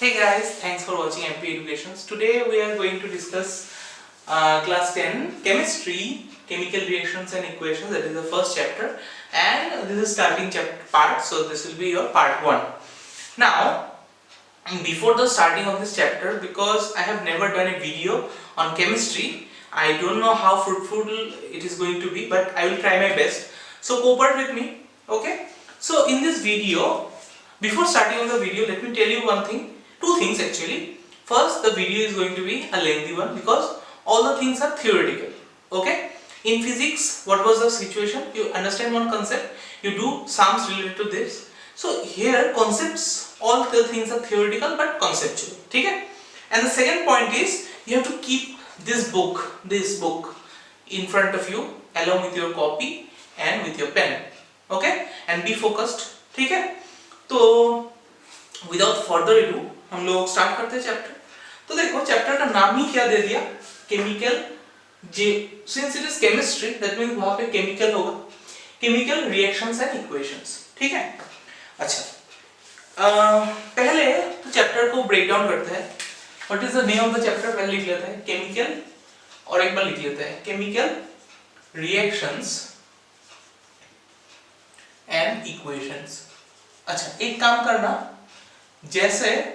Hey guys, thanks for watching MP Educations. Today we are going to discuss class 10 chemistry, chemical reactions and equations. That is the first chapter, and this is starting chapter part. So this will be your part 1. Now, before the starting of this chapter, because I have never done a video on chemistry, I don't know how fruitful it is going to be, but I will try my best. So cooperate with me, okay? So in this video, before starting on the video, let me tell you one thing. Two things actually. First, the video is going to be a lengthy one because all the things are theoretical. Okay? In physics, what was the situation? You understand one concept, you do sums related to this. So here concepts, all the things are theoretical but conceptual. Okay? And the second point is you have to keep this book in front of you along with your copy and with your pen. Okay? And be focused. Okay? So without further ado, हम लोग start करते हैं chapter. तो देखो chapter का नाम ही क्या दे दिया, chemical. Since it is chemistry that means वहां पे केमिकल होगा, केमिकल रिएक्शंस एंड इक्वेशंस. ठीक है. अच्छा, पहले तो चैप्टर को ब्रेक डाउन करते हैं. What is the name of the chapter पहले लिख लेते हैं, केमिकल, और एक बार लिख लेते हैं केमिकल रिएक्शंस एंड इक्वेशंस. अच्छा, एक काम करना, जैसे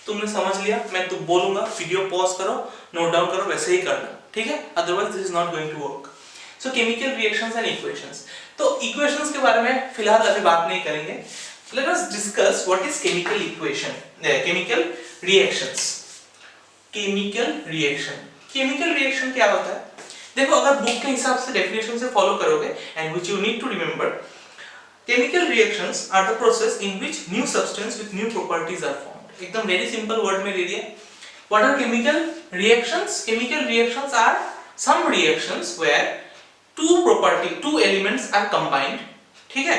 तुमने समझ लिया, मैं तो बोलूंगा, वीडियो पॉज करो, नोट डाउन करो, वैसे ही करना. ठीक है, otherwise this is not going to work. So chemical reactions and equations. तो इक्वेशंस के बारे में फिलहाल अभी बात नहीं करेंगे. Let us discuss what is chemical equation, chemical reactions. Chemical reaction, chemical reaction क्या होता है? देखो, अगर बुक के हिसाब से डेफिनेशन से फॉलो करोगे, and which you need to remember, chemical reactions are the process in which new substance with new properties are formed. एकदम very simple word में दे दिया. What are chemical reactions? Chemical reactions are some reactions where two elements are combined, ठीक है,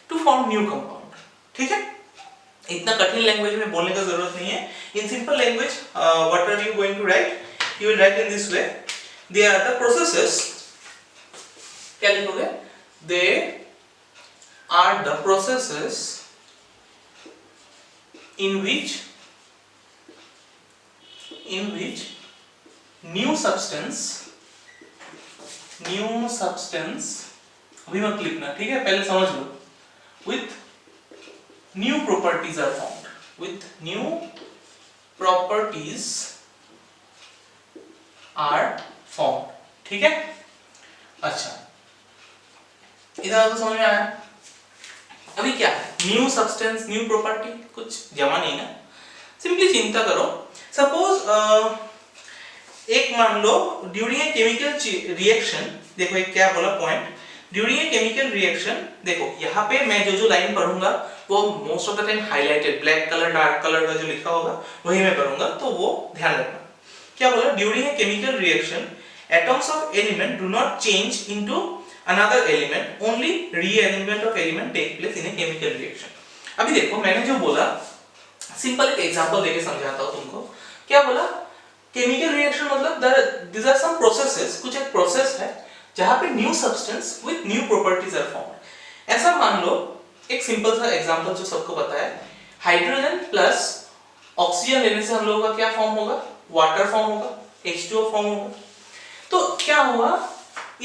to form new compound. ठीक है. इतना कठिन language में बोलने का जरूरत नहीं है. In simple language, what are you going to write? You will write in this way. They are the processes. क्या लिखोगे? They are the processes in which new substance, अभी मत लिखना, ठीक है, पहले समझ लो, with new properties are formed, with new properties are formed. ठीक है. अच्छा, इधर तो समझ में आया. अभी क्या है, न्यू सब्सटेंस, न्यू प्रॉपर्टी, कुछ जमा नहीं ना. सिंपली चिंता करो, सपोज एक मान लो ड्यूरिंग ए केमिकल रिएक्शन, देखो एक क्या बोला point, during a chemical reaction. देखो यहाँ पे मैं जो लाइन पढ़ूंगा वो most of the time highlighted, black colour, dark colour का जो लिखा होगा वही मैं पढ़ूंगा, तो वो ध्यान रखना. क्या बोला? During a chemical reaction atoms of element do not change into another element, only rearrangement of element take place in a chemical reaction. अभी देखो मैंने जो बोला, सिंपल एक एग्जांपल देके समझाता हूँ तुमको. क्या बोला? केमिकल रिएक्शन मतलब these are some processes, कुछ एक प्रोसेस है जहाँ पे new substance with new properties are formed. ऐसा मान लो, एक सिंपल सा एग्जांपल जो सबको पता है, हाइड्रोजन प्लस ऑक्सीजन लेने से हम लोगों का क्या फॉर्म होगा? वाटर फॉर्म होगा, H2O फॉर्म होगा. तो क्या हुआ,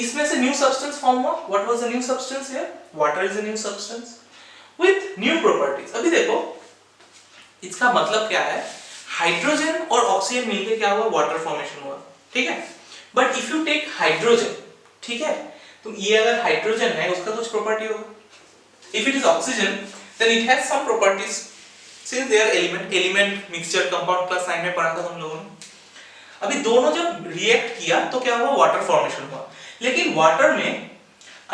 इसमें से न्यू सब्सटेंस फॉर्म हुआ. What was the new substance here? Water is a new substance with new properties. अभी देखो इसका मतलब क्या है, हाइड्रोजन और ऑक्सीजन मिलके क्या हुआ? वाटर फॉर्मेशन हुआ. ठीक है. But if you take hydrogen, ठीक है, तो ये अगर हाइड्रोजन है उसका कुछ प्रॉपर्टी होगा. If it is oxygen then it has some properties since they are element mixture compound plus sign में पढ़ा था हम लोगों ने. अभी दोनों जब रिएक्ट किया तो क्या हुआ? वाटर फॉर्मेशन हुआ. लेकिन वाटर में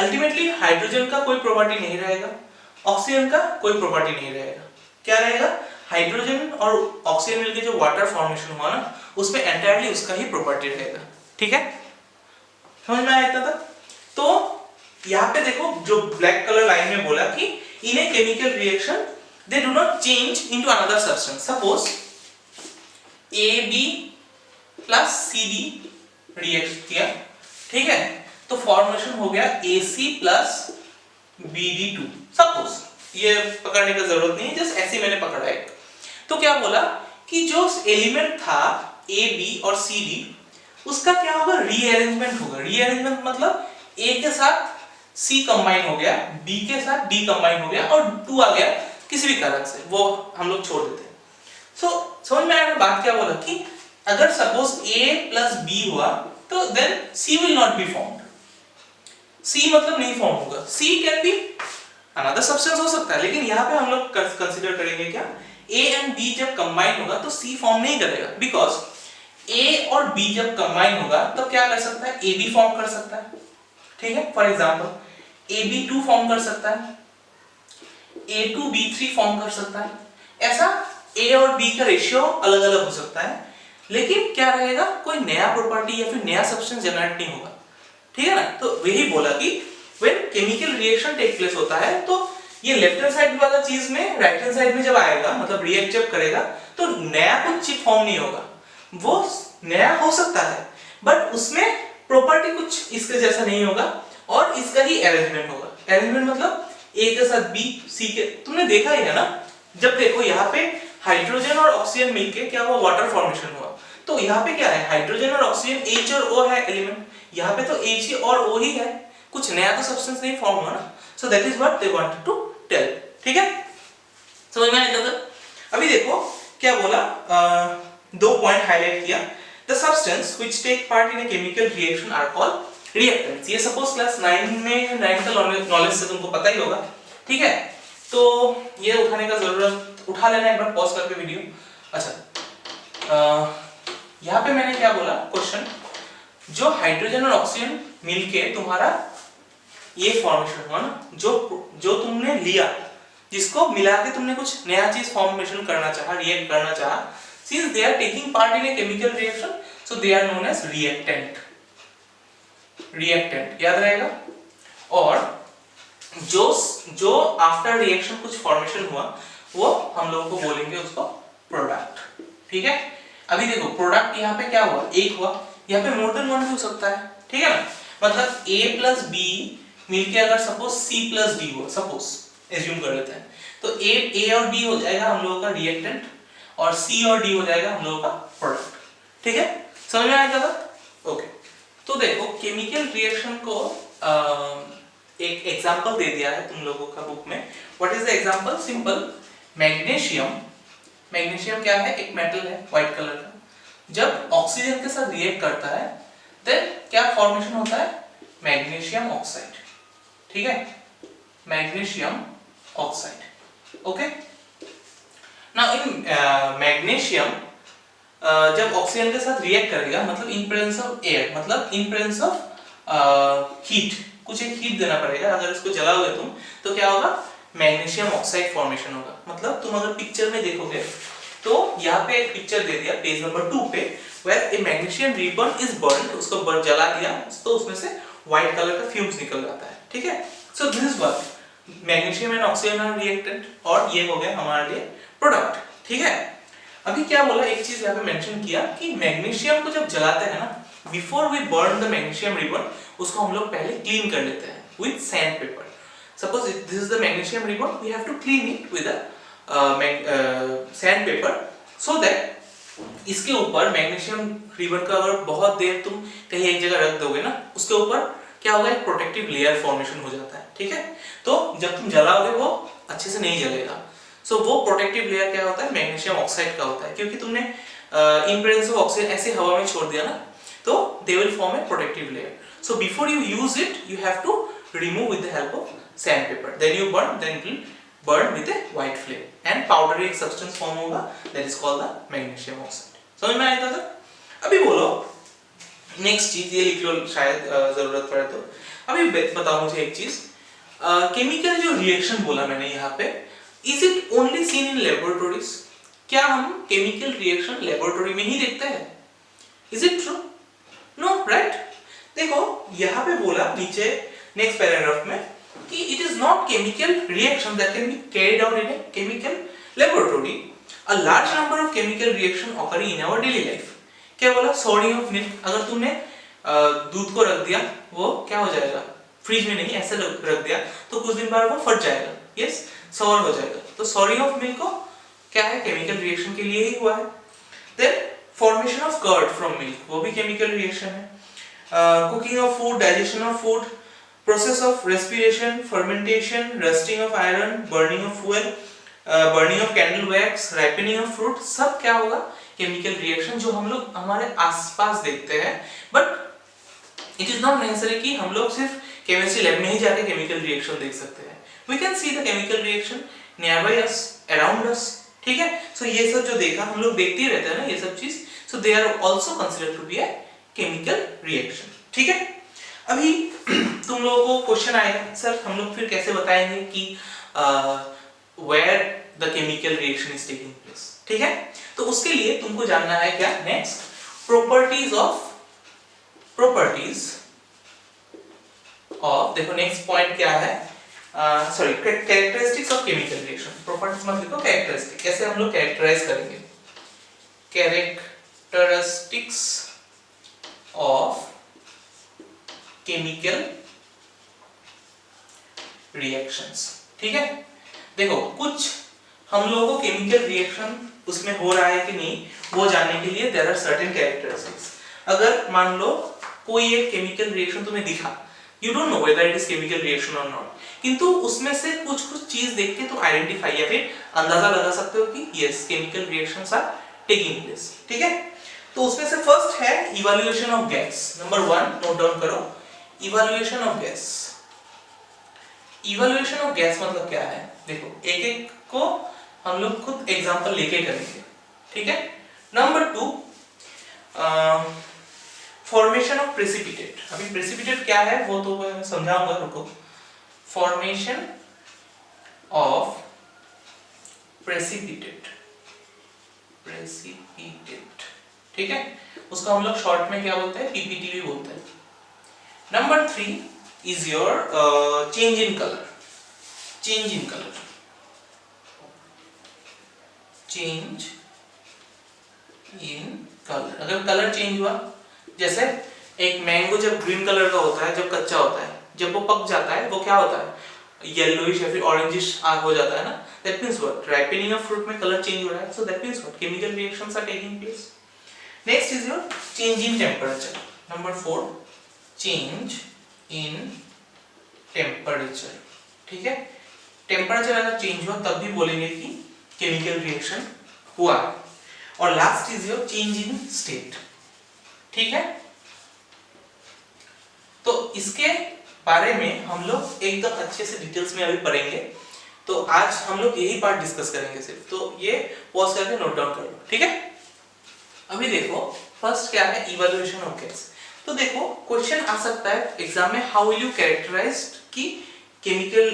अल्टीमेटली हाइड्रोजन का कोई प्रॉपर्टी नहीं रहेगा, ऑक्सीजन का कोई प्रॉपर्टी नहीं रहेगा. क्या रहेगा? हाइड्रोजन और ऑक्सीजन मिलके जो वाटर फॉर्मेशन हुआ ना, उसमें एंटायरली उसका ही प्रॉपर्टी रहेगा. ठीक है, समझ में आया इतना तक? तो यहाँ पे देखो जो ब्लैक कलर लाइन में बोला कि in a chemical reaction they do not change into another substance. Suppose AB plus CD react किया, ठीक है, तो फॉर्मेशन हो गया AC प्लस BD2. सपोज, ये पकड़ने का जरूरत नहीं है, जस्ट ऐसे मैंने पकड़ा है. तो क्या बोला कि जो एलिमेंट था ए बी और सी डी उसका क्या होगा, रीअरेंजमेंट होगा। रीअरेंजमेंट मतलब ए के साथ सी कंबाइन हो गया, बी के साथ डी कंबाइन हो गया और 2 आ गया किसी भी कारण से, वो हम लोग छोड़ देते हैं। समझ में आया बात क्या बोला कि अगर सपोज ए प्लस बी हुआ तो then C will not be formed. C मतलब नहीं फॉर्म होगा। C can be another substance हो सकता है, लेकिन यहाँ पे हम लोग कंसीडर करेंगे क्या, ए एंड बी जब कंबाइन होगा तो सी फॉर्म नहीं करेगा, बिकॉज ए और बी जब कंबाइन होगा तब क्या कर सकता है, ए बी फॉर्म कर सकता है। ठीक है, for example A B 2 form कर सकता है, A2 B3 फॉर्म कर सकता है। ऐसा A और B का रेशियो अलग अलग हो सकता है, लेकिन क्या रहेगा, कोई नया प्रॉपर्टी या फिर नया सब्सटेंस जनरेट नहीं होगा। ठीक है ना, तो वही बोला कि when chemical reaction take place होता है तो ये लेफ्ट हैंड साइड वाला चीज में राइट हैंड साइड में जब आएगा, मतलब रिएक्ट जब करेगा तो नया कुछ चीज फॉर्म नहीं होगा। वो नया हो सकता है बट उसमें प्रॉपर्टी कुछ इसके जैसा नहीं होगा और इसका ही अरेंजमेंट होगा। अरेंजमेंट मतलब ए के साथ बी, सी के, तुमने देखा ही है ना, जब देखो यहाँ पे हाइड्रोजन और ऑक्सीजन मिलके क्या हुआ, वाटर फॉर्मेशन हुआ। तो यहाँ पे क्या है, हाइड्रोजन और ऑक्सीजन H और O है एलिमेंट, यहाँ पे तो H और O ही है, कुछ नया तो सब्सटेंस नहीं फॉर्म हुआ ना। So that is what they wanted to tell. ठीक है, समझ में आया था। अभी देखो क्या बोला, 2 पॉइंट हाईलाइट किया। The substance which take part in a chemical reaction are called reactants. ये सपोज क्लास 9 में 9 का नॉलेज से तुमको पता ही होगा। ठीक है, तो ये उठाने का जरूरत, उठा लेना एक बार पॉज करके वीडियो। अच्छा, यहाँ पे मैंने क्या बोला, क्वेश्चन, जो हाइड्रोजन और ऑक्सीजन मिलके तुम्हारा ये फॉर्मेशन हुआ ना, जो तुमने लिया, जिसको मिला के तुमने कुछ नया चीज फॉर्मेशन करना चाहा, रिएक्ट करना चाहा, since they are taking part in a chemical reaction so they are known as reactant. Reactant याद रहेगा। और जो आफ्टर रिएक्शन कुछ फॉर्मेशन हुआ वो हम लोगों को बोलेंगे उसको प्रोडक्ट। ठीक है, अभी देखो प्रोडक्ट यहाँ पे क्या हुआ, एक हुआ, यहाँ पे मोर देन वन भी हो सकता है। ठीक है ना, मतलब A प्लस B मिलके अगर सपोज C प्लस D हुआ, सपोज एज्यूम कर लेते हैं, तो A और B हो जाएगा हम लोगों का रिएक्टेंट और C और D हो जाएगा हम लोगों का प्रोडक्ट। ठीक है, समझ में आया था। ओके, तो देखो केमिकल रिएक्शन को एक एग्जांपल दे दिया है तुम लोगों का बुक में। What is the example, simple, magnesium. Magnesium क्या है, एक मेटल है व्हाइट कलर का, जब ऑक्सीजन के साथ रिएक्ट करता है देन क्या फॉर्मेशन होता है, मैग्नीशियम ऑक्साइड। ठीक है, magnesium oxide. Okay, now in magnesium जब ऑक्सीजन के साथ रिएक्ट करेगा, मतलब इन प्रेजेंस ऑफ एयर, मतलब इन प्रेजेंस ऑफ हीट, कुछ एक हीट देना पड़ेगा, अगर इसको जलाओगे तुम तो क्या होगा, मैग्नीशियम ऑक्साइड फॉर्मेशन होगा। मतलब तुम अगर पिक्चर में देखोगे तो यहाँ पे एक पिक्चर दे दिया पेज नंबर 2 पे, where a magnesium ribbon is burned, उसको जला दिया तो उसमें से व्हाइट कलर का फ्यूम्स निकल जाता है। ठीक है, so this is what magnesium and oxygen are reactant, और ये हो गया हमारे लिए प्रोडक्ट। ठीक है, अभी क्या बोला, एक चीज यहाँ पे मेंशन किया कि मैग्नीशियम को जब जलाते हैं ना, before we burn the magnesium ribbon, उसको हम लोग पहले क्लीन कर लेते हैं with sandpaper. Suppose this is the magnesium ribbon, we have to clean it with sandpaper, so that इसके ऊपर मैग्नीशियम रिबन का अगर बहुत देर तुम कहीं एक जगह रख दोगे ना, उसके ऊपर क्या होगा, एक प्रोटेक्टिव लेयर फॉर्मेशन हो जाता है। ठीक है, तो जब तुम जलाओगे वो अच्छे से नहीं जलेगा। सो वो प्रोटेक्टिव लेयर क्या होता है, मैग्नीशियम ऑक्साइड का होता है, क्योंकि तुमने इन प्रेजेंस ऑफ ऑक्सीजन ऐसे हवा में छोड़ दिया ना, तो they will form a protective layer. So before you use it you have to remove with the help of sandpaper, then you burn, then it will burn with a white flame and powdery एक substance form होगा, that is called the magnesium oxide। समझ में आया था? अभी बोलो next चीज, ये लिख लो शायद जरूरत पड़े तो। अभी बताओ मुझे एक चीज, केमिकल जो रिएक्शन बोला मैंने यहाँ पे, is it only seen in laboratories? क्या हम केमिकल रिएक्शन लेबोरेटरी में ही देखते हैं? Is it true? No, right? देखो यहाँ पे बोला नीचे नेक्स्ट पैराग्राफ में कि it is not chemical reaction that can be carried out in a chemical laboratory. A large number of chemical reaction occur in our daily life. क्या बोला, sorting of milk, अगर तुमने दूध को रख दिया वो क्या हो जाएगा, फ्रिज में नहीं ऐसे रख दिया तो कुछ दिन बाद वो फट जाएगा, यस, सॉर हो जाएगा। तो सॉर्टिंग ऑफ मिल्क को क्या है, केमिकल रिएक्शन के लिए ही हुआ है। Then formation of curd from milk, वो भी केमिकल रिएक्शन है। Cooking of food, digestion of food, process of respiration, fermentation, rusting of iron, burning of fuel, burning of candle wax, ripening of fruit, सब क्या होगा, chemical reaction जो हम लोग हमारे आसपास देखते हैं। But it is not necessary कि हम लोग सिर्फ केमिस्ट्री लैब में ही जाके केमिकल रिएक्शन देख सकते हैं। We can see the chemical reaction nearby us, around us, ठीक है। सो ये सब जो देखा हम लोग देखते ही रहते हैं ना ये सब चीज, so they are also considered to be a chemical reaction, ठीक है। अभी तुम लोगों को क्वेश्चन आएगा, सर हम लोग फिर कैसे बताएंगे कि where the chemical reaction is taking place, ठीक है। तो उसके लिए तुमको जानना है क्या, नेक्स्ट properties of देखो नेक्स्ट पॉइंट क्या है, sorry characteristics of chemical reaction। properties मतलब लिखो characteristic, कैसे हम लोग कैरेक्टराइज करेंगे, characteristics of chemical reactions, ठीक है। देखो कुछ हम लोगों को केमिकल रिएक्शन उसमें हो रहा है कि नहीं वो जानने के लिए देयर आर सर्टेन कैरेक्टरिस्टिक्स। अगर मान लो कोई एक केमिकल रिएक्शन तुम्हें दिखा, you don't know whether it is chemical reaction और नॉट, किंतु उसमें से कुछ चीज देख के तुम आइडेंटिफाई या फिर अंदाजा लगा सकते हो कि yes chemical reactions are taking place, ठीक है। तो उसमें से फर्स्ट है evaluation of gas. Number 1 note down करो, evaluation of gas. Evaluation of gas मतलब क्या है, देखो एक एक को हम लोग खुद एग्जांपल लेके करेंगे, ठीक है। Number 2 formation of precipitate. अभी प्रेसिपिटेट क्या है वो तो मैं समझाऊंगा, रुको। फॉर्मेशन ऑफ प्रेसिपिटेट, ठीक है, उसको हम लोग शॉर्ट में क्या बोलते हैं, पीपीटी भी बोलते हैं। Number 3 is your change in color, change in color, change in color। अगर कलर चेंज हुआ, जैसे एक मैंगो जब ग्रीन कलर का होता है जब कच्चा होता है, जब वो पक जाता है वो क्या होता है, येलोइश या फिर ऑरेंजिश हो जाता है ना, that means what, ripening of fruit में कलर चेंज हो रहा है, so that means what, chemical reactions are taking place. Next is your change in temperature. Number 4 change in temperature, ठीक है। टेम्परेचर अगर चेंज हुआ तब भी बोलेंगे कि केमिकल रिएक्शन हुआ है। और last is your change in state, ठीक है। तो इसके बारे में हम लोग एकदम अच्छे से डिटेल्स में अभी पढ़ेंगे, तो आज हम लोग यही पार्ट डिस्कस करेंगे सिर्फ, तो ये पॉज करके नोट डाउन कर लो, ठीक है। अभी देखो फर्स्ट क्या है, इवैल्यूएशन ऑफ गैस। तो देखो क्वेश्चन आ सकता है एग्जाम में, हाउ विल यू कैरेक्टराइज कि केमिकल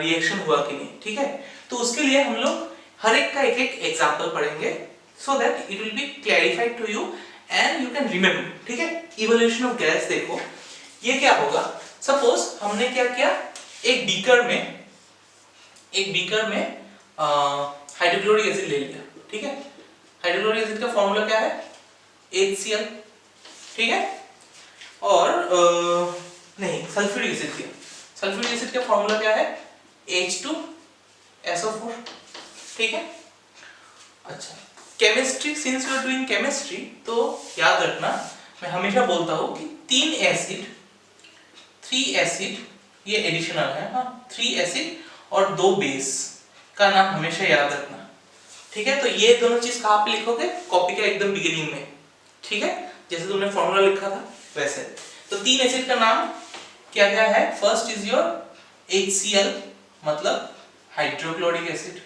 रिएक्शन हुआ कि नहीं, ठीक है। तो उसके लिए हम लोग हर एक का एक एक एग्जांपल पढ़ेंगे, so that it will be clarified to you and you can remember, ठीक है। इवैल्यूएशन ऑफ गैस देखो ये क्या होगा, सपोज हमने क्या किया, एक बीकर में हाइड्रोक्लोरिक एसिड ले लिया, ठीक है। हाइड्रोक्लोरिक एसिड का फॉर्मूला क्या है, HCl, ठीक है। और नहीं, सल्फ्यूरिक एसिड किया, सल्फ्यूरिक एसिड का फॉर्मूला क्या है, H2SO4, ठीक है। अच्छा, chemistry, since you are doing chemistry, तो याद रखना मैं हमेशा बोलता हूं कि 3 एसिड ये एडिशनल है, हाँ 3 एसिड और 2 बेस का नाम हमेशा याद रखना, ठीक है। तो ये दोनों चीज कहाँ पे लिखोगे, कॉपी के एकदम बिगिनिंग में, ठीक है, जैसे तुमने फॉर्मूला लिखा था वैसे। तो 3 एसिड का नाम क्या क्या है, फर्स्ट इज योर HCl मतलब hydrochloric acid,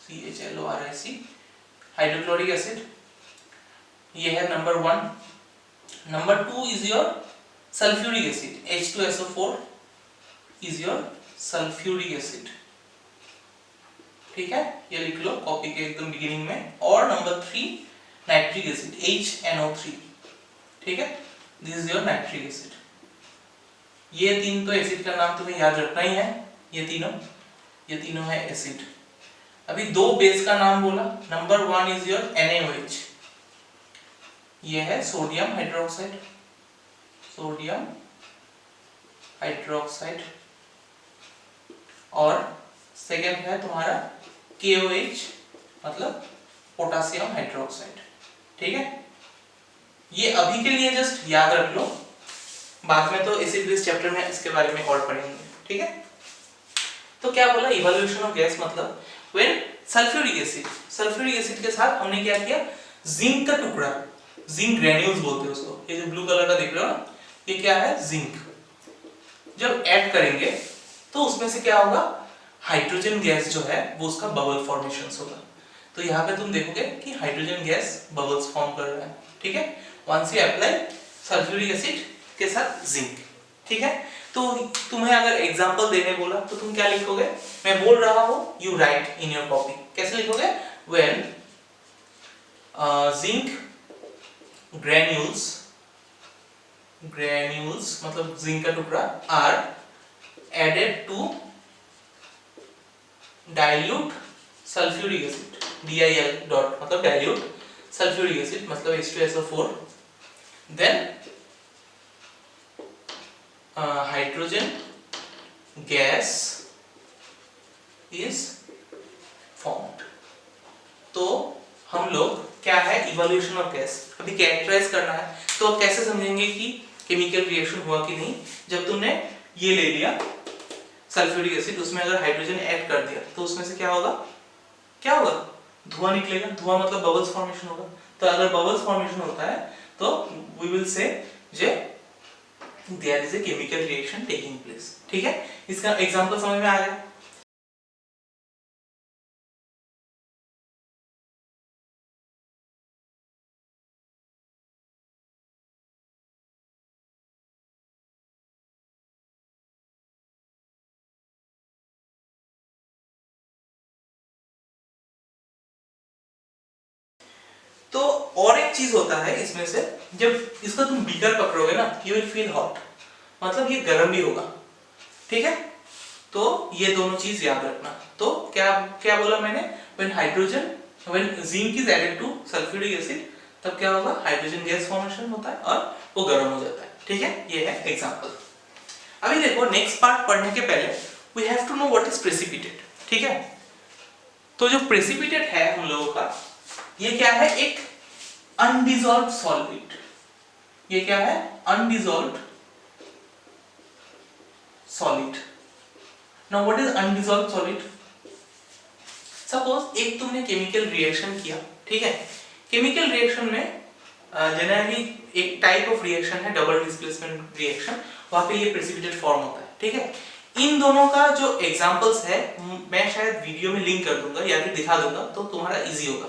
CHLORIC hydrochloric acid, ये है number 1। Number 2 is your sulphuric acid, H2SO4 is your sulphuric acid, ठीक है, ये लिख लो कॉपी के एकदम बिगिनिंग में। और नंबर 3 नाइट्रिक एसिड, HNO3, ठीक है, this is your nitric acid. ये 3 तो एसिड का नाम तुम्हें याद रखना ही है, ये तीनों है एसिड। अभी 2 बेस का नाम बोला, नंबर 1 इज योर NaOH, ये है सोडियम हाइड्रोक्साइड, और सेकेंड है तुम्हारा KOH मतलब पोटेशियम हाइड्रोक्साइड। ठीक है, ये अभी के लिए जस्ट याद रख लो, बाद में तो एसिड बेस चैप्टर में इसके बारे में और पढ़ेंगे। ठीक है, तो क्या बोला, इवोल्यूशन ऑफ गैस मतलब व्हेन सल्फ्यूरिक एसिड के साथ हमने क्या किया, जिंक का टुकड़ा, जिंक ग्रेन्यूल्स बोलते हैं उसको, ये जो ब्लू कलर का देख रहे हो ना, ये क्या है, जिंक। जब ऐड करेंगे तो उसमें से क्या होगा, हाइड्रोजन गैस जो है वो उसका बबल फॉर्मेशन होगा। तो यहाँ पे तुम देखोगे कि हाइड्रोजन गैस बबल्स फॉर्म कर रहा है। ठीक है, once you apply sulphuric acid के साथ जिंक। ठीक है, तो तुम्हें अगर एग्जांपल देने बोला तो तुम क्या लिखोगे, मैं बोल रहा हूं, you write in your copy. कैसे लिखोगे, व्हेन जिंक ग्रेन्यूल्स मतलब जिंक का टुकड़ा are added to dilute sulphuric acid, DIL dot मतलब डाइल्यूट सल्फ्यूरिक एसिड मतलब H2SO4, then hydrogen gas is formed. तो हम लोग क्या है, इवोल्यूशन ऑफ गैस अभी कैरेक्टराइज करना है। तो अब कैसे समझेंगे कि केमिकल रिएक्शन हुआ कि नहीं, जब तुमने ये ले लिया सल्फ्यूरिक एसिड, उसमें अगर हाइड्रोजन ऐड कर दिया तो उसमें से क्या होगा, धुआं निकलेगा। धुआं मतलब बबल्स फॉर्मेशन होगा। तो अगर बबल्स फॉर्मेशन होता है तो we will say the there is a chemical reaction taking place. ठीक है, इसका एग्जांपल समझ में आ गया। तो और एक चीज होता है इसमें से, जब इसका तुम बीकर पकड़ोगे ना, यू विल फील हॉट, मतलब ये गर्म भी होगा। ठीक है, तो ये दोनों चीज याद रखना। तो क्या क्या बोला मैंने, when zinc is added to sulphuric acid, तब क्या होगा, हाइड्रोजन गैस फॉर्मेशन होता है और वो गर्म हो जाता है। ठीक है, ये है एग्जांपल। अभी देखो, नेक्स्ट पार्ट पढ़ने के पहले we have to know what is precipitate. ठीक है, तो जो प्रेसिपिटेट है हम लोगों का, ये क्या है, एक अनडिसॉल्व्ड सॉलिड। ये क्या है, undissolved solid. Now what is undissolved solid, suppose एक तुमने केमिकल रिएक्शन किया। ठीक है, केमिकल रिएक्शन में जनरली एक टाइप ऑफ रिएक्शन है डबल डिस्प्लेसमेंट रिएक्शन, वहां पे ये प्रेसिपिटेट फॉर्म होता है। ठीक है, इन दोनों का जो एग्जांपल्स है मैं शायद वीडियो में लिंक कर दूंगा या फिर दिखा दूंगा, तो तुम्हारा इजी होगा।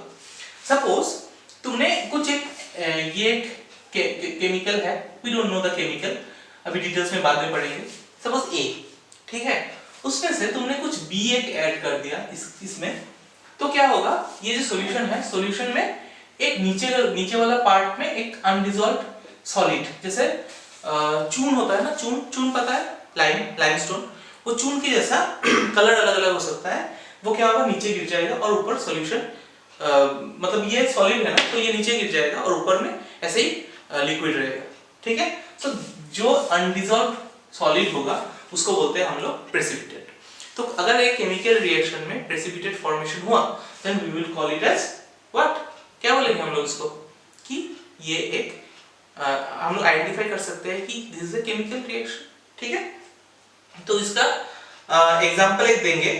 सपोज तुमने कुछ ये केमिकल है, we don't know the chemical, अभी डिटेल्स में बाद में पढ़ेंगे। सपोज ए, ठीक है, उसमें से तुमने कुछ B1 ऐड कर दिया इसमें, तो क्या होगा, ये जो सॉल्यूशन है, सॉल्यूशन में एक नीचे वाला पार्ट में एक अनडिसॉल्व्ड सॉलिड, जैसे चून होता है ना, चून पता है, लाइमस्टोन, वो चून के जैसा कलर अलग अलग हो सकता है, वो क्या होगा, नीचे गिर जाएगा और ऊपर सॉल्यूशन मतलब ये सॉलिड है ना, तो ये नीचे गिर जाएगा और ऊपर में ऐसे ही लिक्विड रहेगा। ठीक है, तो जो अनडिसॉल्व्ड सॉलिड होगा उसको बोलते हैं हम लोग प्रेसिपिटेट। तो अगर एक केमिकल रिएक्शन में प्रेसिपिटेट फॉर्मेशन हुआ, then we will call it as what, क्या बोलेंगे हम लोग इसको, कि ये एक हम लोग आइडेंटिफाई कर सकते हैं कि this is a chemical reaction. ठीक है, तो इसका एग्जांपल एक देंगे,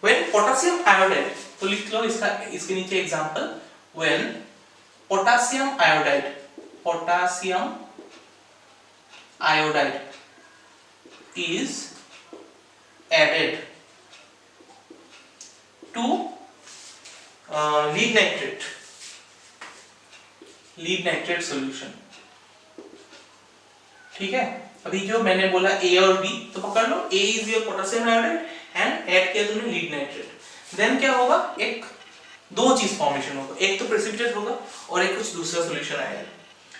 व्हेन पोटेशियम आयोडाइड, तो लिख लो इसके नीचे example, when potassium iodide is added to lead nitrate solution। ठीक है, अभी जो मैंने बोला A और B, तो पकड़ लो, A is your potassium iodide and add किया तुमने लीड नाइट्रेट, देन क्या होगा, एक दो चीज फॉर्मेशन होगा, एक तो प्रेसिपिटेट होगा और एक कुछ दूसरा सॉल्यूशन आएगा।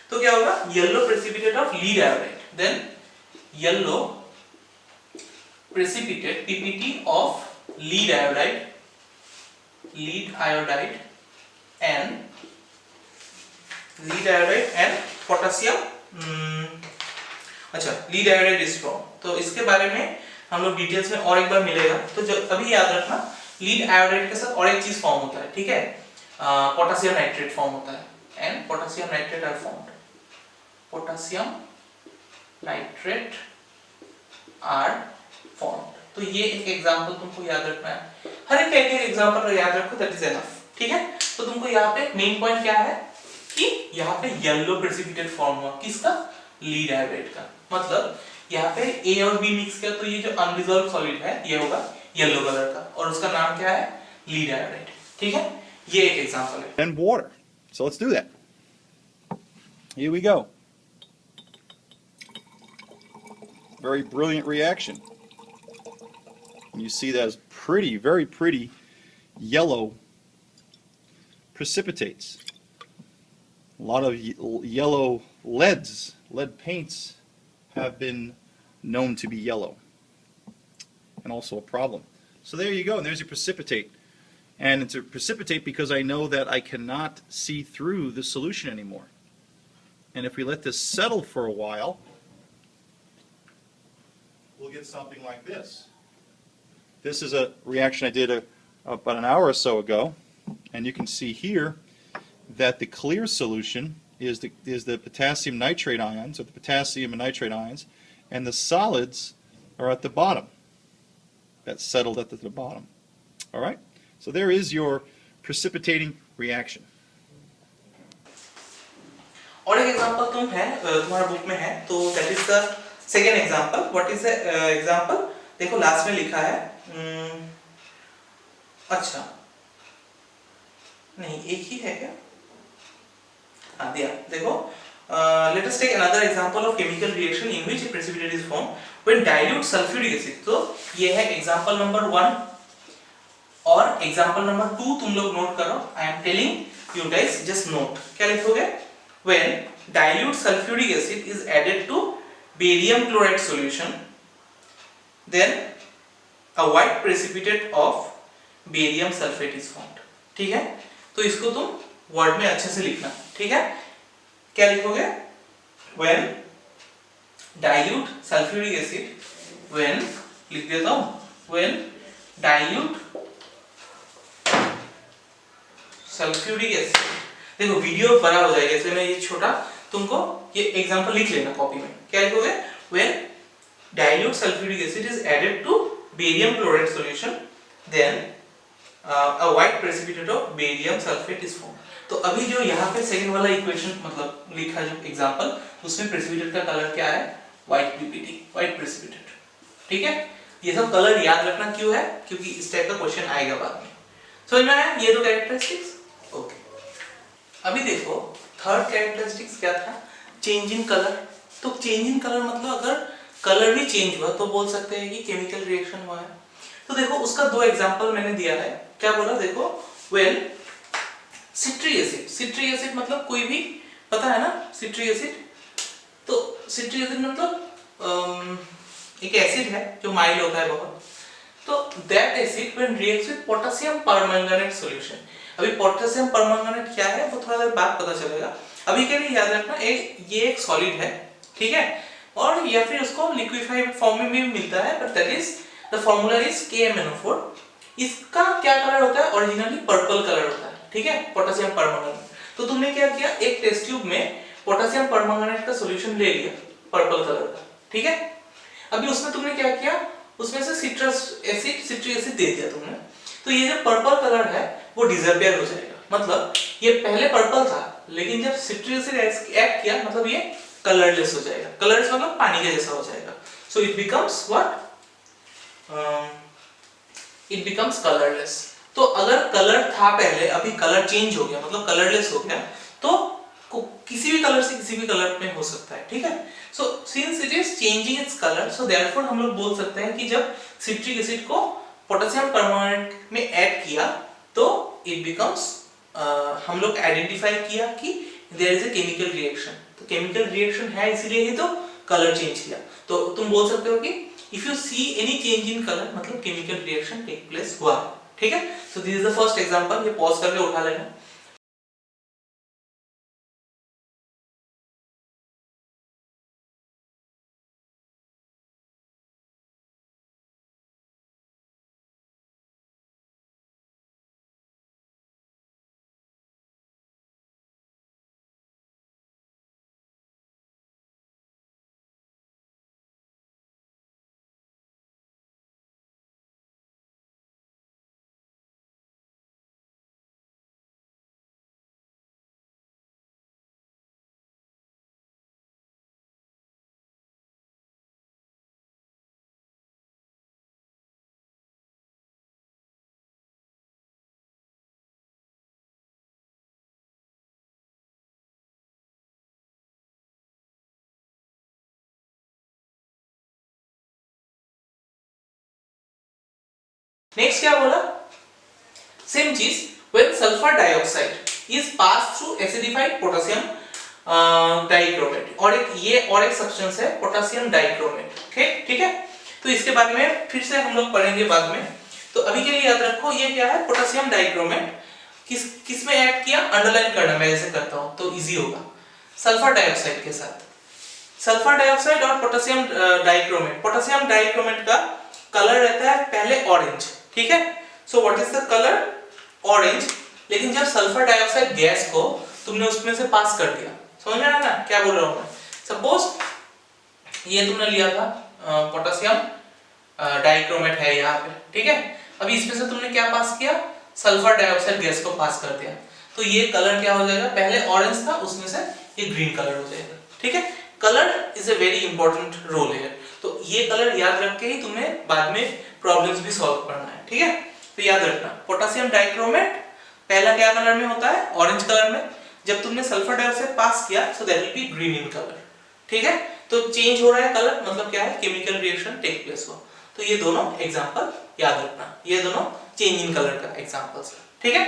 तो क्या होगा, yellow precipitate of lead iodide, then yellow precipitate PPT of lead iodide and potassium lead iodide is formed। तो इसके बारे में हम लोग डिटेल्स में और एक बार मिलेगा। तो अभी याद रखना, लीड आयोडाइड के साथ और एक चीज फॉर्म होता है, ठीक है, पोटेशियम नाइट्रेट फॉर्म होता है, and potassium nitrate are formed, potassium nitrate are formed. तो ये एक एग्जांपल तुमको याद रखना है, हर एक एग्जांपल याद रखो, दैट इज एनफ, ठीक है। तो तुमको यहाँ पे मेन पॉइंट क्या है कि यहाँ पे येलो प्रेसिपिटेट फॉर्म हुआ, किसका, लीड आयोडाइड का, मतलब यहाँ पे A और B मिक्स किया तो ये जो अनरिजॉल्व सॉलिड है ये होगा येलो कलर का, और उसका नाम क्या है, लीड आयोडाइड, ठीक है। ये एक एग्जांपल है। And water. So let's do that. Here we go. Very brilliant reaction. You see that as pretty, very pretty yellow precipitates. A lot of yellow lead paints have been known to be yellow, and also a problem. So there you go, and there's your precipitate. And it's a precipitate because I know that I cannot see through the solution anymore. And if we let this settle for a while, we'll get something like this. This is a reaction I did about an hour or so ago, and you can see here that the clear solution is the potassium nitrate ions, or the potassium and nitrate ions, and the solids are at the bottom. That's settled at the bottom. All right? So there is your precipitating reaction. और एक example तुम्हारा book में है, तो that is the second example. What is the example, देखो last में लिखा है, अच्छा नहीं एक ही है क्या, हाँ दिया, देखो let us take another example of chemical reaction in which a precipitate is formed when dilute sulfuric acid। तो ये है एग्जांपल नंबर 1 और एग्जांपल नंबर 2 तुम लोग नोट करो, I am telling you guys, just note. क्या लिखोगे, when dilute sulfuric acid is added to barium chloride solution, then a white precipitate of barium sulfate is formed, ठीक है। तो इसको तुम वर्ड में अच्छे से लिखना, ठीक है। क्या लिखोगे, when dilute sulfuric acid, when लिख देता हूं, when dilute sulfuric acid, देखो वीडियो बड़ा हो जाएगा इसलिए मैं ये छोटा, तुमको ये एग्जांपल लिख लेना कॉपी में। क्या लिखोगे, when dilute sulfuric acid is added to barium chloride solution, then a white precipitate of barium sulfate is formed। तो अभी जो यहाँ पे सेकंड वाला इक्वेशन मतलब लिखा जो एग्जांपल, उसमें प्रेसिपिटेट का कलर क्या है, व्हाइट पीपीटी, व्हाइट प्रेसिपिटेट, ठीक है। ये सब कलर याद रखना क्यों है, क्योंकि इस टाइप का क्वेश्चन आएगा बाद में। समझ में आया ये दो कैरेक्टरिस्टिक्स, ओके। अभी देखो थर्ड कैरेक्टरिस्टिक्स क्या था, चेंज इन कलर। तो चेंज इन कलर मतलब अगर कलर भी चेंज हुआ तो बोल सकते हैं कि केमिकल रिएक्शन हुआ है। तो देखो उसका दो एग्जांपल मैंने दिया है, क्या बोला, देखो when citric acid, citric acid मतलब कोई भी पता है ना सिट्रिक एसिड, तो सिट्रिक एसिड मतलब एक एसिड है जो माइल्ड होता है बहुत, तो that acid when reacts with potassium permanganate solution. अभी पोटेशियम परमैंगनेट क्या है वो थोड़ा देर बाद पता चलेगा, अभी के लिए याद रखना ये एक सॉलिड है, ठीक है, और या फिर उसको लिक्विफाइड फॉर्म में भी मिलता है, but that is the formula is KMnO4। इसका क्या कलर होता है, ओरिजिनली पर्पल कलर होता है, ठीक है, पोटेशियम परमैंगनेट। तो तुमने क्या किया, एक टेस्ट ट्यूब में पोटेशियम परमैंगनेट का सॉल्यूशन ले लिया पर्पल कलर का, ठीक है। अभी उसमें तुमने क्या किया, उसमें से सिट्रिक एसिड दे दिया तुमने, तो ये जो पर्पल कलर है वो डिसअपियर हो जाएगा। मतलब ये पहले पर्पल था, लेकिन जब सिट्रिक एसिड एक्ट किया मतलब ये कलरलेस हो जाएगा, कलरलेस मतलब पानी के जैसा हो जाएगा। So it becomes what, it becomes colourless. तो अगर कलर था पहले, अभी कलर चेंज हो गया मतलब कलरलेस हो गया, तो किसी भी कलर से किसी भी कलर में हो सकता है, ठीक है। So since it is changing its colour, so therefore हम लोग बोल सकते हैं कि जब सिट्रिक एसिड को पोटेशियम परमैंगनेट में ऐड किया तो इट बिकम्स, हम लोग आइडेंटिफाई किया कि there is a chemical reaction. तो केमिकल रिएक्शन है इसीलिए ही तो कलर चेंज किया। तो तुम बोल सकते हो कि if you see any change in colour मतलब केमिकल रिएक्शन टेक प्लेस हुआ, ठीक है। So this is the first example, ये पॉज करके उठा लेना। नेक्स्ट क्या बोला, सेम चीज, when sulphur dioxide is pass through acidified potassium dichromate, और एक सब्सटेंस है पोटेशियम डाइक्रोमेट, ठीक है। तो इसके बारे में फिर से हम लोग पढ़ेंगे बाद में, तो अभी के लिए याद रखो ये क्या है, पोटेशियम डाइक्रोमेट। किस में ऐड किया, अंडरलाइन करना, मैं ऐसे करता हूं तो इजी होगा, सल्फर डाइऑक्साइड के साथ। सल्फर डाइऑक्साइड और पोटेशियम डाइक्रोमेट, पोटेशियम डाइक्रोमेट का कलर रहता है पहले ऑरेंज, ठीक है। So what is the colour, orange. लेकिन जब सल्फर डाइऑक्साइड गैस को तुमने उसमें से पास कर दिया, समझ में आया ना क्या बोल रहा हूं मैं। सपोज ये तुमने लिया था पोटेशियम डाइक्रोमेट है यहाँ पे, ठीक है। अभी इसमें से तुमने क्या पास किया, सल्फर डाइऑक्साइड गैस को पास कर दिया, तो ये कलर क्या हो जाएगा, पहले ऑरेंज था उसमें से ये ग्रीन कलर हो जाएगा, ठीक है। Colour is a very important role है, तो ये कलर याद रख के ही तुम्हें बाद में प्रॉब्लम्स भी सॉल्व करना है, ठीक है। तो याद रखना, पोटेशियम डाइक्रोमेट पहला क्या कलर में होता है, ऑरेंज कलर में। जब तुमने सल्फर डाइऑक्साइड पास किया so that will be green in colour, ठीक है। तो चेंज हो रहा है कलर, मतलब क्या है, केमिकल रिएक्शन टेक प्लेस हुआ। तो ये दोनों एग्जांपल याद रखना, ये दोनों चेंज इन कलर का एग्जांपल्स है, ठीक है।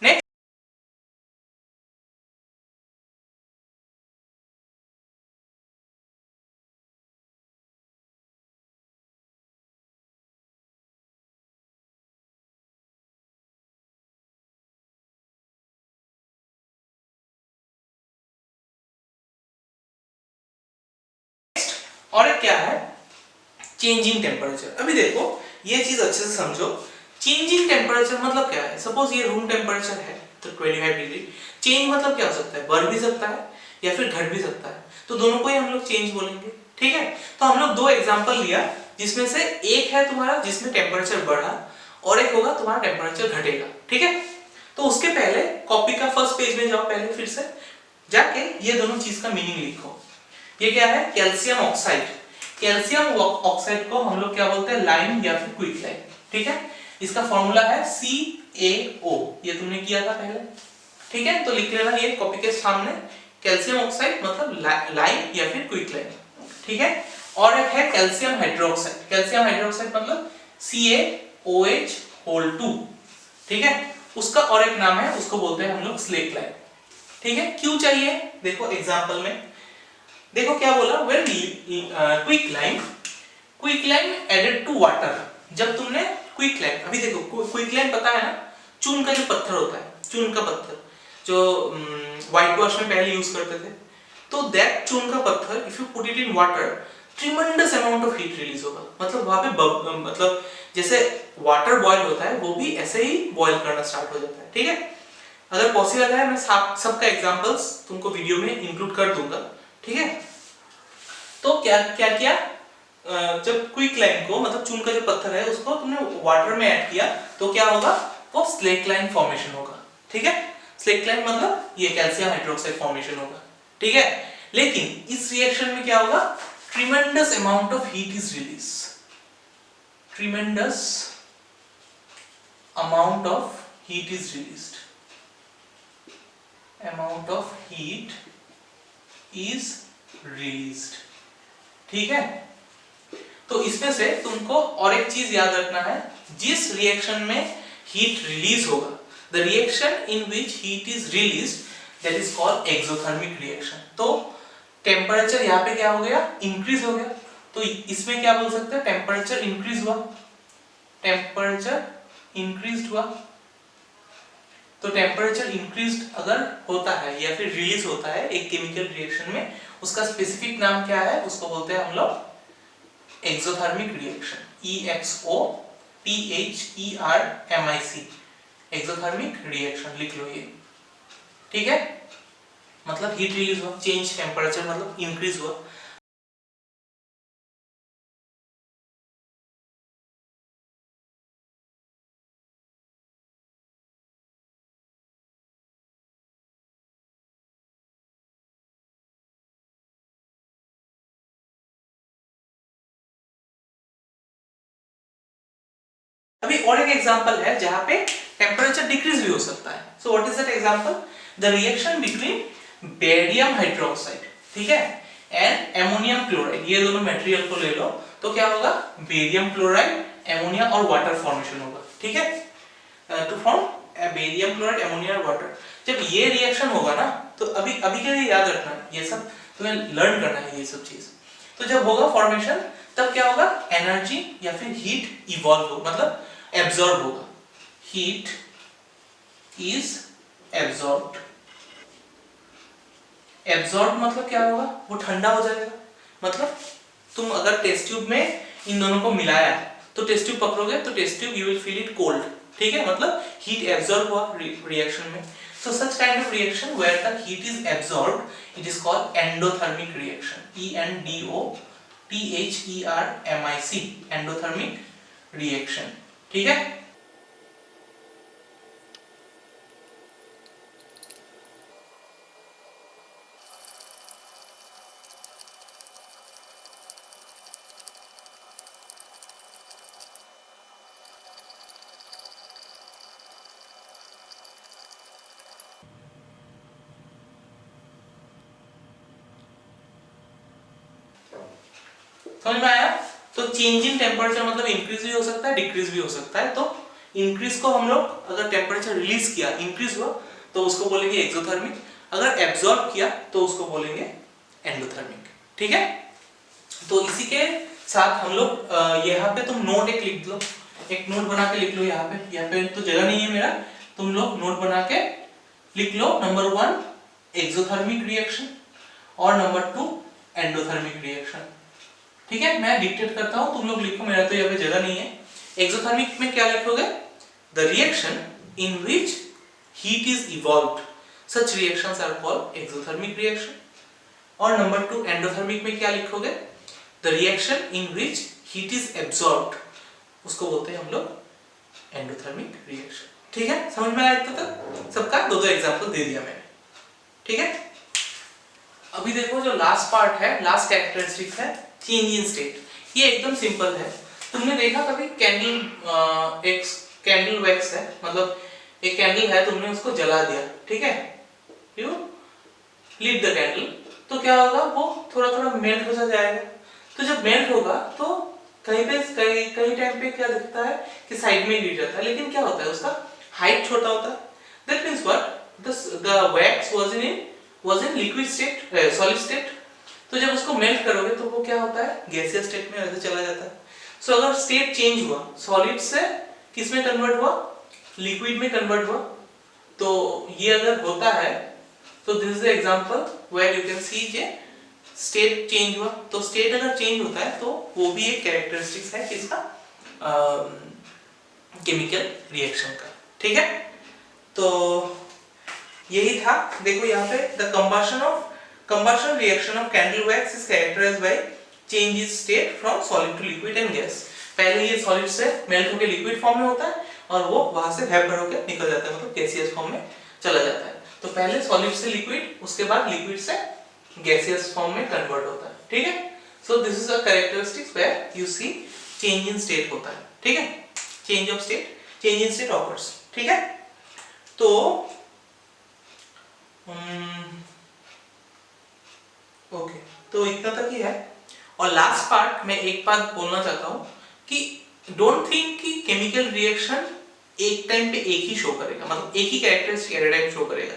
नेक्स्ट और एक क्या है, चेंज इन टेम्परेचर। अभी देखो ये चीज अच्छे से समझो, चेंज इन टेम्परेचर मतलब क्या है। सपोज ये रूम टेम्परेचर है तो 25 डिग्री, चेंज मतलब क्या हो सकता है, बढ़ भी सकता है या फिर घट भी सकता है, तो दोनों को ही हम लोग चेंज बोलेंगे, ठीक है। तो हम लोग दो एग्जांपल लिया, जिसमें से एक है तुम्हारा जिसमें टेम्परेचर बढ़ा और एक होगा तुम्हारा टेम्परेचर घटेगा, ठीक है। तो उसके पहले कॉपी का फर्स्ट पेज में जाओ, पहले फिर से जाके ये दोनों चीज का मीनिंग लिखो। ये क्या है, कैल्शियम ऑक्साइड। कैल्शियम ऑक्साइड को हम लोग क्या बोलते हैं, लाइम या फिर क्विक लाइम, ठीक है। इसका फॉर्मूला है CaO, ये तुमने किया था पहले, ठीक है। तो लिख लेना ये कॉपी के सामने, कैल्शियम ऑक्साइड मतलब लाइम या फिर क्विक लाइम, ठीक है। और एक है कैल्शियम हाइड्रोक्साइड, कैल्शियम हाइड्रोक्साइड मतलब CaOH2, ठीक है। उसका और एक नाम है, उसको बोलते हैं हम लोग स्लेक लाइम, ठीक है। क्यों चाहिए, देखो एग्जांपल में देखो क्या बोला, when quicklime added to water. जब तुमने क्विक लाइम, अभी देखो क्विक लाइम पता है ना, चून का जो पत्थर होता है, चून का पत्थर जो व्हाइट वॉश में पहले यूज करते थे, तो दैट चून का पत्थर if you put it in water, tremendous amount of heat release होगा। मतलब वहां पे मतलब जैसे वाटर बॉयल होता है वो भी ऐसे ही बॉयल करना स्टार्ट हो जाता है, ठीक है। अगर पॉसिबल है मैं सबका एग्जांपल्स तुमको वीडियो में इंक्लूड कर दूंगा, ठीक है। तो क्या क्या किया, जब क्विक लाइम को मतलब चून का जो पत्थर है उसको तुमने वाटर में ऐड किया तो क्या होगा, वो स्लेक लाइम फॉर्मेशन होगा, ठीक है। स्लेक लाइम मतलब ये कैल्शियम हाइड्रोक्साइड फॉर्मेशन होगा, ठीक है। लेकिन इस रिएक्शन में क्या होगा, tremendous amount of heat is release, tremendous amount of heat is released, amount of heat is released, ठीक है। तो इसमें से तुमको और एक चीज याद रखना है, जिस रिएक्शन में हीट रिलीज होगा, the reaction in which heat is released, that is called exothermic reaction। तो टेम्परेचर यहाँ पे क्या हो गया, इंक्रीज हो गया, तो इसमें क्या बोल सकते हैं, टेम्परेचर इंक्रीज हुआ, टेम्परेचर इंक्रीज हुआ। तो टेम्परेचर इंक्रीज अगर होता है या फिर रिलीज होता है एक केमिकल रिएक्शन में, उसका स्पेसिफिक नाम क्या है, उसको बोलते हैं हम लोग exothermic reaction, EXOTHERMIC, exothermic reaction लिख लो ये, ठीक है। मतलब हीट रिलीज हुआ, चेंज टेम्परेचर मतलब इंक्रीज हुआ। अभी और एक एग्जांपल है जहां पे टेम्परेचर डिक्रीज भी हो सकता है। So what is that example, the reaction between barium hydroxide, ठीक है, एंड अमोनियम क्लोराइड। ये दोनों मटेरियल को ले लो तो क्या होगा, बेरियम क्लोराइड एमोनिया और वाटर फॉर्मेशन होगा, ठीक है, to form barium chloride, ammonia और वाटर। जब ये रिएक्शन होगा ना, तो अभी के लिए याद रखना है, ये सब तुम्हें लर्न करना है ये सब चीज। तो जब होगा फॉर्मेशन तब क्या होगा, एनर्जी या फिर हीट इवॉल्व होगा, मतलब एब्जॉर्ब होगा, हीट इज एब्जॉर्ब्ड। एब्जॉर्ब मतलब क्या होगा, वो ठंडा हो जाएगा। मतलब तुम अगर टेस्ट ट्यूब में इन दोनों को मिलाया तो टेस्ट ट्यूब पकड़ोगे तो test tube you will feel it cold, ठीक है, मतलब हीट एब्जॉर्ब हुआ रिएक्शन में। So such kind of reaction where the heat is absorbed, it is called endothermic reaction. ENDOTHERMIC, endothermic reaction. ठीक है? समझ में आया? तो चेंज इन टेम्परेचर मतलब इंक्रीज भी हो सकता है, डिक्रीज भी हो सकता है। तो इंक्रीज को हम लोग अगर टेम्परेचर रिलीज किया, इंक्रीज हुआ, तो उसको बोलेंगे एक्सोथर्मिक। अगर एब्जॉर्ब किया तो उसको बोलेंगे एंडोथर्मिक, ठीक है। तो इसी के साथ हम लोग यहाँ पे तुम नोट एक लिख लो, एक नोट बना के लिख लो। यहाँ पे तो जगह नहीं है मेरा, तुम लोग नोट बना के लिख लो। नंबर 1 एक्सोथर्मिक रिएक्शन और नंबर 2 एंडोथर्मिक रिएक्शन, ठीक है। मैं डिक्टेट करता हूं, तुम लोग लिखो, मेरा तो यहाँ पे जगह नहीं है। एक्सोथर्मिक में क्या लिखोगे, the reaction in which heat is evolved, such reactions are called exothermic reaction. और नंबर 2 एंडोथर्मिक में क्या लिखोगे, the reaction in which heat is absorbed, उसको बोलते हैं हम लोग एंडोथर्मिक रिएक्शन, ठीक है। समझ में आया इतना तक? सबका दो एग्जांपल दे दिया मैंने, ठीक है। अभी देखो जो लास्ट पार्ट है, लास्ट कैरेक्टरिस्टिक्स है चेंज इन स्टेट। ये एकदम सिंपल है। तुमने देखा कभी कैंडल, एक कैंडल वैक्स है, मतलब एक कैंडल है, तुमने उसको जला दिया, ठीक है, यू लीट द कैंडल, तो क्या होगा, वो थोड़ा थोड़ा मेल्ट हो जाएगा। तो जब मेल्ट होगा तो कहीं टाइम पे क्या दिखता है कि साइड में गिर जाता है, लेकिन क्या होता है, उसका हाइट छोटा होता है। That means what, the wax was in liquid state, solid state. तो जब उसको मेल्ट करोगे तो वो क्या होता है, गैसियस स्टेट में ऐसे चला जाता है। सो अगर स्टेट चेंज हुआ, सॉलिड से किस में कन्वर्ट हुआ, लिक्विड में कन्वर्ट हुआ, तो ये अगर होता है तो this is the example where you can see the state change हुआ। तो स्टेट अगर चेंज होता है तो वो भी एक कैरेक्टरिस्टिक्स है किसका, केमिकल रिएक्शन का, ठीक है। तो यही था। देखो यहाँ पे the combustion reaction of candle wax is characterized by change in state from solid to liquid and gas। पहले ये solid से मेल्ट होकर लिक्विड फॉर्म में होता है और वो वहां से वेपर होकर निकल जाता है, मतलब गैसियस फॉर्म में चला जाता है। तो पहले सॉलिड से लिक्विड, उसके बाद लिक्विड से गैसियस फॉर्म में कन्वर्ट होता है, ठीक है। So this is a characteristics where you see change in state होता है, ठीक है, चेंज इन स्टेट ऑकर्स, ठीक है। तो ओके, तो इतना तक ही है। और लास्ट पार्ट में एक बात बोलना चाहता हूं कि डोंट थिंक कि केमिकल रिएक्शन एक टाइम पे एक ही शो करेगा, मतलब एक ही characteristic at a time show करेगा।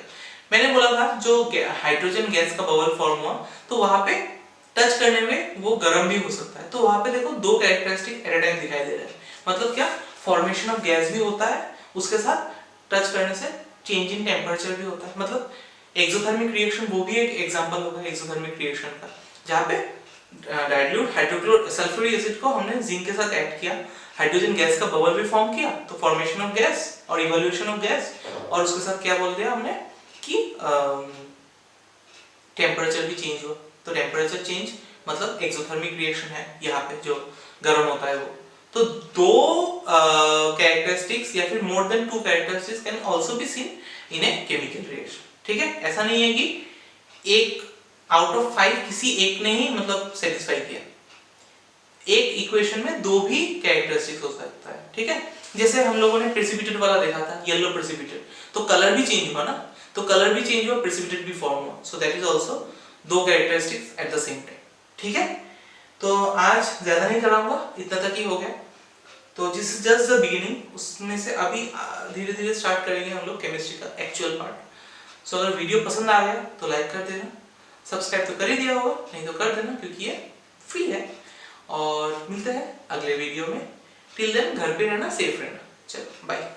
मैंने बोला था जो हाइड्रोजन गैस का बबल फॉर्म हुआ तो वहां पे टच करने में वो गर्म भी हो सकता है। तो वहां पे देखो दो कैरेक्टरिस्टिक एट अ टाइम दिखाई दे रहे हैं, मतलब क्या, फॉर्मेशन ऑफ गैस भी होता है, उसके साथ टच करने से चेंज इन टेम्परेचर भी होता है। मतलब एक्सोथर्मिक रिएक्शन वो भी एक एग्जांपल होगा एक्सोथर्मिक रिएक्शन का, जहां पे डाइल्यूट हाइड्रोक्लोर सल्फ्यूरिक एसिड को हमने जिंक के साथ ऐड किया, हाइड्रोजन गैस का बबल भी फॉर्म किया, तो फॉर्मेशन ऑफ गैस और इवोल्यूशन ऑफ गैस, और उसके साथ क्या बोल दिया हमने कि टेम्परेचर भी चेंज हुआ। तो टेम्परेचर चेंज मतलब एक्सोथर्मिक रिएक्शन है, यहाँ पे जो गर्म होता है वो। तो दो कैरेक्टरिस्टिक्स या फिर more than to characteristics can also be seen in a chemical reaction, ठीक है। ऐसा नहीं है कि एक आउट ऑफ 5 किसी एक ने ही मतलब सेटिस्फाई किया, एक इक्वेशन में दो भी कैरेक्टरिस्टिक्स हो सकता है, ठीक है। जैसे हम लोगों ने प्रेसिपिटेट वाला देखा था, येलो प्रेसिपिटेट, तो कलर भी चेंज हुआ ना, तो कलर भी चेंज हुआ, प्रेसिपिटेट भी फॉर्म हुआ। सो दैट इज आल्सो दो characteristics at the same time, ठीक है। तो आज ज्यादा नहीं कराऊंगा, इतना तक ही हो गया। तो this is just the beginning, उसमें से अभी धीरे धीरे स्टार्ट करेंगे हम लोग केमिस्ट्री का एक्चुअल पार्ट। सो अगर वीडियो पसंद आ गया तो लाइक कर देना, सब्सक्राइब तो कर ही दिया होगा, नहीं तो कर देना क्योंकि ये फ्री है। और मिलते हैं अगले वीडियो में, टिल देन घर पे रहना, सेफ रहना, चलो बाय।